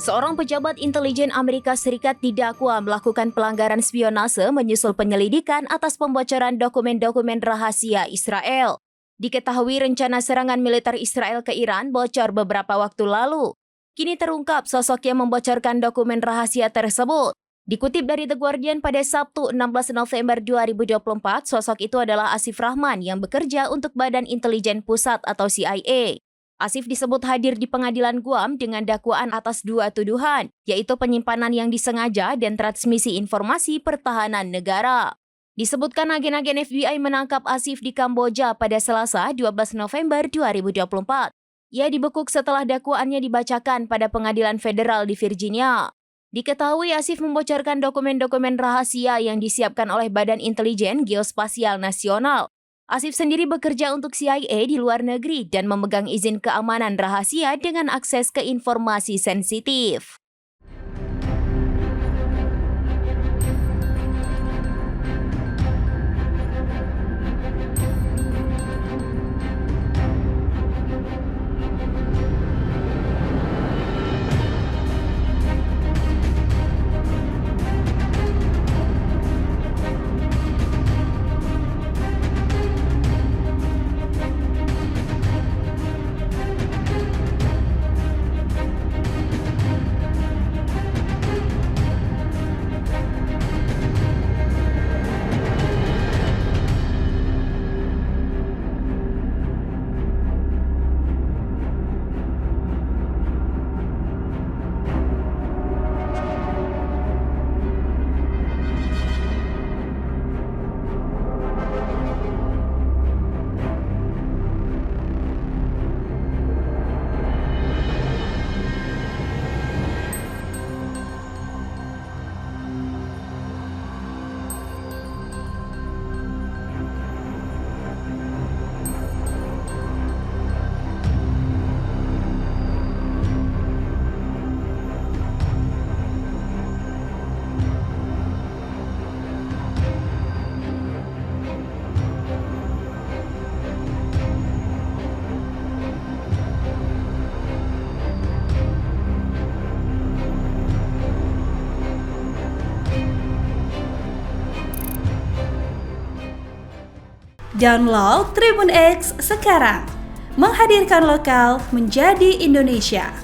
Seorang pejabat intelijen Amerika Serikat didakwa melakukan pelanggaran spionase menyusul penyelidikan atas pembocoran dokumen-dokumen rahasia Israel. Diketahui rencana serangan militer Israel ke Iran bocor beberapa waktu lalu. Kini terungkap sosok yang membocorkan dokumen rahasia tersebut. Dikutip dari The Guardian pada Sabtu 16 November 2024, sosok itu adalah Asif Rahman yang bekerja untuk Badan Intelijen Pusat atau CIA. Asif disebut hadir di pengadilan Guam dengan dakwaan atas dua tuduhan, yaitu penyimpanan yang disengaja dan transmisi informasi pertahanan negara. Disebutkan agen-agen FBI menangkap Asif di Kamboja pada Selasa 12 November 2024. Ia dibekuk setelah dakwaannya dibacakan pada pengadilan federal di Virginia. Diketahui Asif membocorkan dokumen-dokumen rahasia yang disiapkan oleh Badan Intelijen Geospasial Nasional. Asif sendiri bekerja untuk CIA di luar negeri dan memegang izin keamanan rahasia dengan akses ke informasi sensitif. Download Tribun X sekarang, menghadirkan lokal menjadi Indonesia.